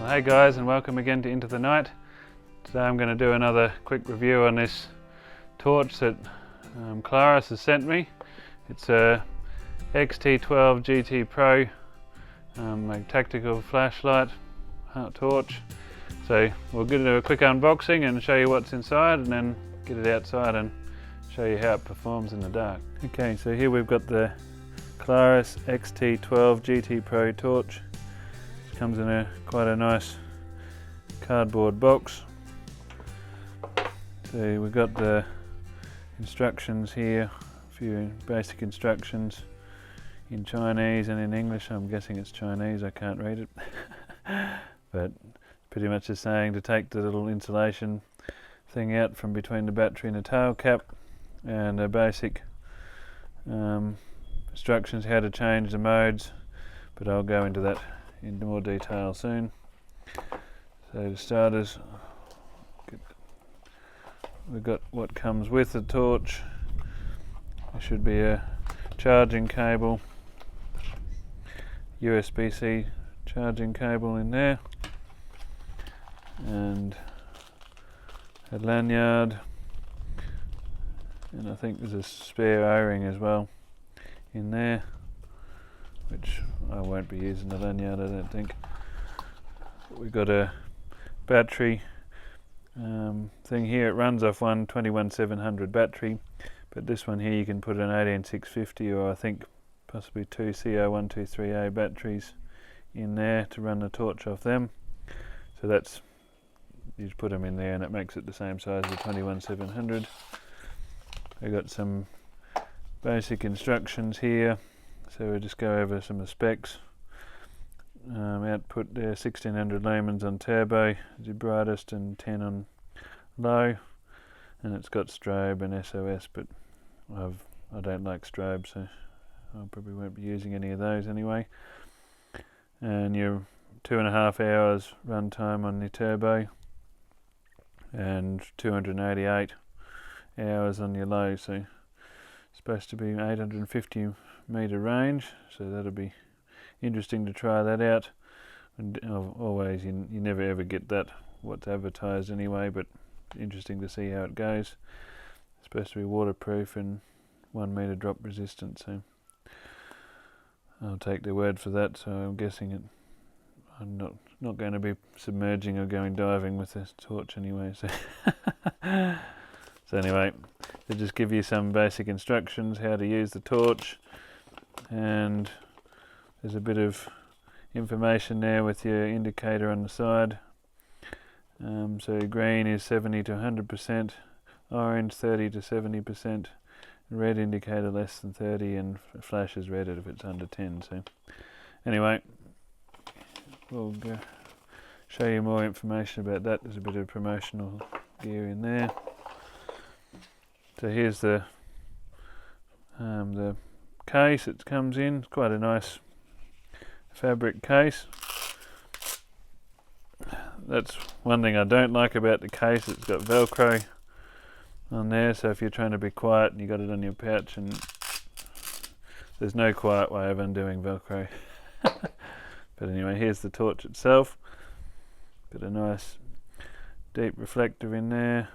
Hey guys, and welcome again to Into the Night. Today I'm going to do another quick review on this torch that Klarus has sent me. It's a XT12GT PRO a tactical flashlight torch. So we'll do a quick unboxing and show you what's inside, and then get it outside and show you how it performs in the dark. Okay, so here we've got the Klarus XT12GT PRO Torch. It comes in quite a nice cardboard box. So we've got the instructions here, a few basic instructions in Chinese and in English. I'm guessing it's Chinese, I can't read it. But pretty much just saying to take the little insulation thing out from between the battery and the tail cap, and a basic instructions how to change the modes, but I'll go into that in more detail soon. So to starters, we've got what comes with the torch. There should be a charging cable, USB-C charging cable in there, and a lanyard, and I think there's a spare O-ring as well in there, which I won't be using the lanyard, I don't think. We've got a battery thing here. It runs off one 21700 battery, but this one here you can put an 18650 or I think possibly two CO123A batteries in there to run the torch off them. So that's, you just put them in there and it makes it the same size as the 21700. I've got some basic instructions here, so we'll just go over some of the specs. Output there, 1600 lumens on turbo, the brightest, and 10 on low, and it's got strobe and SOS, but I don't like strobe, so I probably won't be using any of those anyway. And your 2.5 hours runtime on the turbo, and 288 hours on your low, so it's supposed to be 850 meter range, so that'll be interesting to try that out. And always, you never ever get that what's advertised anyway, but interesting to see how it goes. It's supposed to be waterproof and 1 meter drop resistant, so I'll take their word for that. So I'm guessing I'm not going to be submerging or going diving with this torch anyway. So so anyway, they just give you some basic instructions how to use the torch, and there's a bit of information there with your indicator on the side. So green is 70 to 100%, orange 30 to 70%, red indicator less than 30, and flashes red if it's under 10. So anyway, we'll go show you more information about that. There's a bit of promotional gear in there. So here's the case it comes in. It's quite a nice fabric case. That's one thing I don't like about the case. It's got Velcro on there, so if you're trying to be quiet and you got it on your pouch, and there's no quiet way of undoing Velcro. But anyway, here's the torch itself. Got a nice deep reflector in there,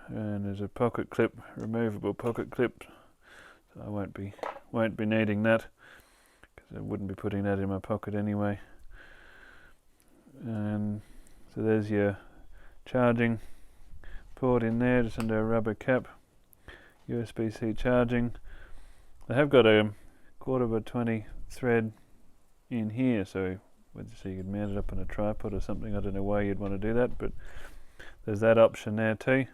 and there's a pocket clip, removable pocket clip. So I won't be needing that, because I wouldn't be putting that in my pocket anyway. And so there's your charging port in there, just under a rubber cap. USB-C charging. They have got a 1/4x20 thread in here, so you could mount it up on a tripod or something. I don't know why you'd want to do that, but there's that option there too.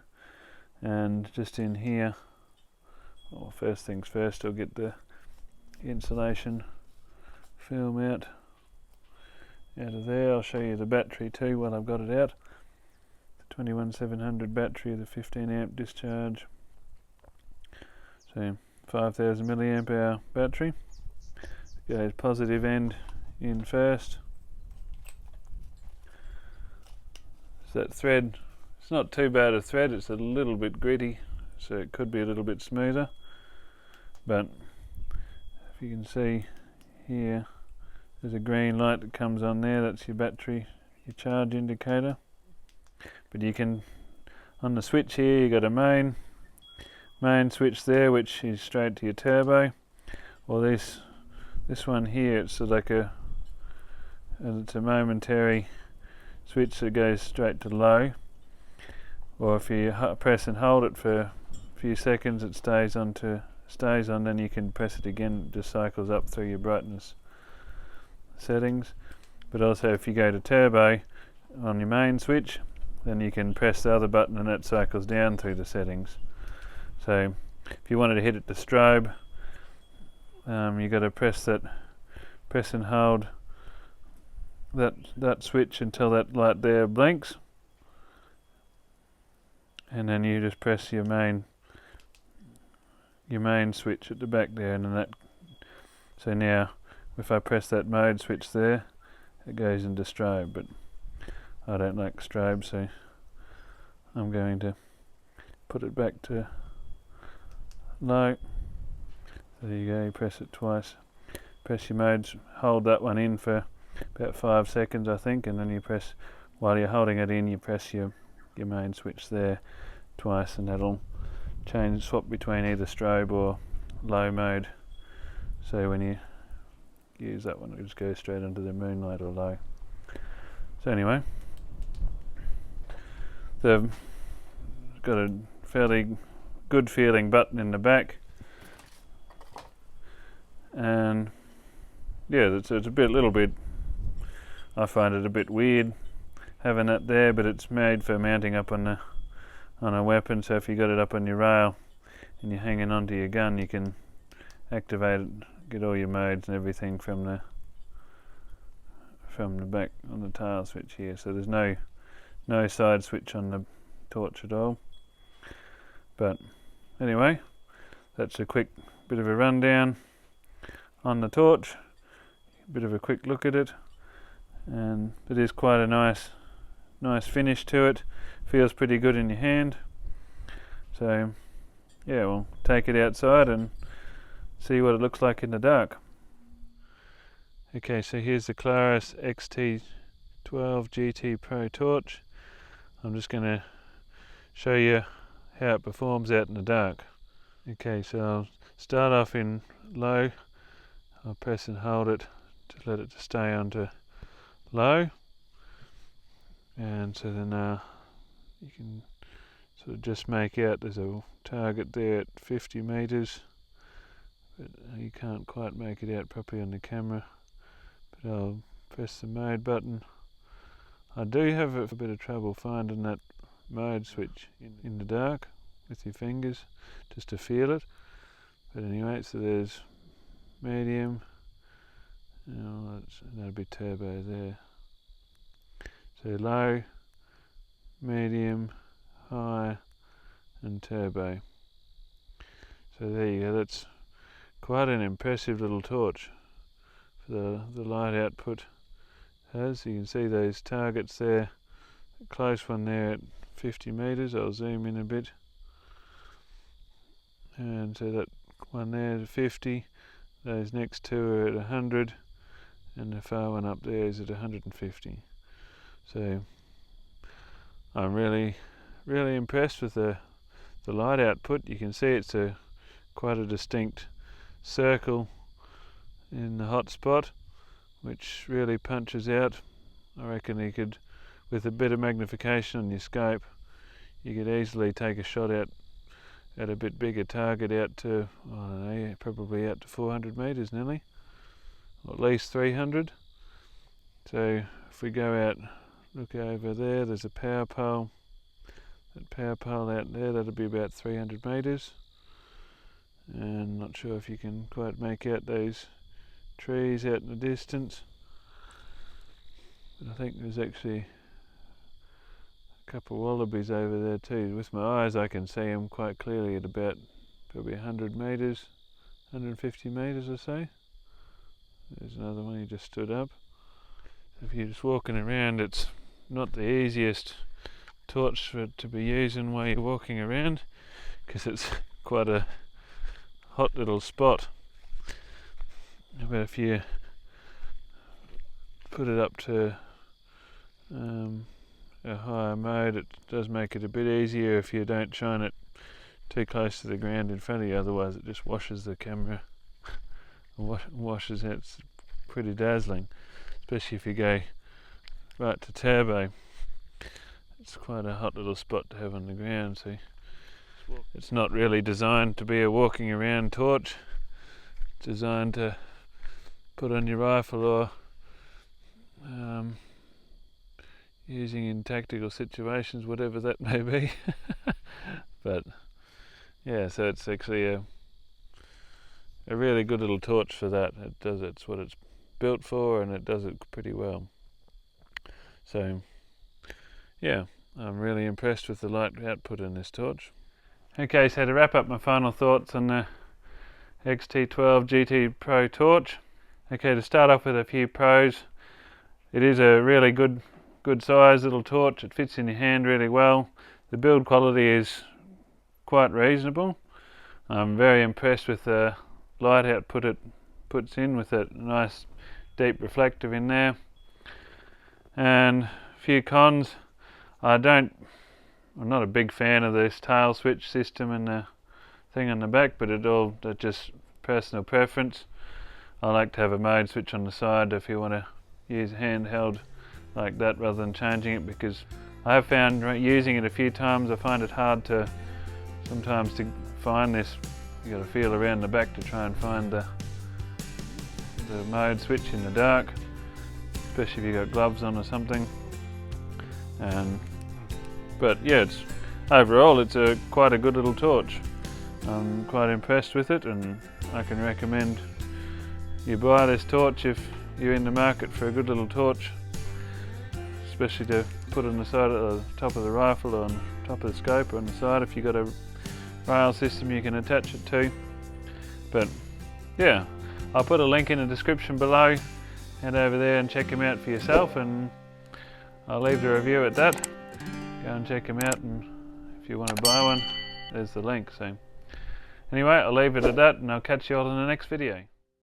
And just in here, well, first things first, I'll get the insulation film out of there. I'll show you the battery too while I've got it out. The 21700 battery, the 15 amp discharge, so 5000 milliamp hour battery. Goes positive end in first. So that thread, it's not too bad a thread, it's a little bit gritty, so it could be a little bit smoother, but if you can see here, there's a green light that comes on there. That's your battery, your charge indicator. But you can, on the switch here, you got a main switch there, which is straight to your turbo. Or this one here, it's like it's a momentary switch that goes straight to low. Or if you press and hold it for a few seconds, it stays on. Then you can press it again. It just cycles up through your brightness settings. But also, if you go to turbo on your main switch, then you can press the other button and it cycles down through the settings. So if you wanted to hit it to strobe, you got to press and hold that switch until that light there blinks, and then you just press your main switch at the back there, and then that. So now, if I press that mode switch there, it goes into strobe. But I don't like strobe, so I'm going to put it back to low. So there you go, you press it twice. Press your modes, hold that one in for about 5 seconds I think, and then you press, while you're holding it in, you press your main switch there twice, and that'll swap between either strobe or low mode. So when you use that one, it'll just go straight into the moonlight or low. So anyway, they've got a fairly good feeling button in the back, and yeah, it's a little bit, I find it a bit weird having that there, but it's made for mounting up on a weapon. So if you got it up on your rail and you're hanging onto your gun, you can activate it, get all your modes and everything from the back on the tail switch here. So there's no side switch on the torch at all. But anyway, that's a quick bit of a rundown on the torch, a bit of a quick look at it, and it is quite a nice finish to it. Feels pretty good in your hand. So yeah, we'll take it outside and see what it looks like in the dark. Okay, so here's the Klarus XT12GT PRO Torch. I'm just going to show you how it performs out in the dark. Okay, so I'll start off in low. I'll press and hold it to let it stay onto low, and so then you can sort of just make out there's a target there at 50 meters, but you can't quite make it out properly on the camera. But I'll press the mode button. I do have a bit of trouble finding that mode switch in the dark with your fingers, just to feel it. But anyway, so there's medium, that'll be turbo there. So low, medium, high and turbo. So there you go, that's quite an impressive little torch for the light output has. You can see those targets there, a close one there at 50 meters. I'll zoom in a bit, and so that one there is 50, those next two are at 100, and the far one up there is at 150. So I'm really impressed with the light output. You can see it's quite a distinct circle in the hot spot, which really punches out. I reckon you could, with a bit of magnification on your scope, you could easily take a shot out at a bit bigger target, out to, I don't know, probably out to 400 meters nearly, or at least 300. So if we go out, look over there, there's a power pole. That power pole out there, that'll be about 300 meters. And not sure if you can quite make out those trees out in the distance. But I think there's actually a couple of wallabies over there too. With my eyes I can see them quite clearly at about probably 100 meters, 150 meters or so. There's another one, he just stood up. If you're just walking around, it's not the easiest torch to be using while you're walking around, because it's quite a hot little spot. But if you put it up to a higher mode, it does make it a bit easier if you don't shine it too close to the ground in front of you, otherwise it just washes the camera, washes it. It's pretty dazzling, especially if you go right to turbo. It's quite a hot little spot to have on the ground, so it's not really designed to be a walking around torch. It's designed to put on your rifle or using in tactical situations, whatever that may be. But yeah, so it's actually a really good little torch for that. It's what it's built for, and it does it pretty well. So yeah, I'm really impressed with the light output in this torch. Okay, so to wrap up my final thoughts on the XT12GT PRO Torch. Okay, to start off with a few pros. It is a really good size little torch. It fits in your hand really well. The build quality is quite reasonable. I'm very impressed with the light output it puts in, with that nice deep reflective in there. And a few cons. I'm not a big fan of this tail switch system and the thing on the back, but that's just personal preference. I like to have a mode switch on the side if you want to use a handheld like that rather than changing it, because I have found using it a few times, I find it hard sometimes to find this. You got to feel around the back to try and find the mode switch in the dark, especially if you've got gloves on or something. But yeah, overall it's quite a good little torch. I'm quite impressed with it, and I can recommend you buy this torch if you're in the market for a good little torch, especially to put on the side of the top of the rifle or on top of the scope or on the side if you've got a rail system you can attach it to. But yeah, I'll put a link in the description below. Head over there and check them out for yourself, and I'll leave the review at that. Go and check them out, and if you want to buy one, there's the link. So anyway, I'll leave it at that, and I'll catch you all in the next video.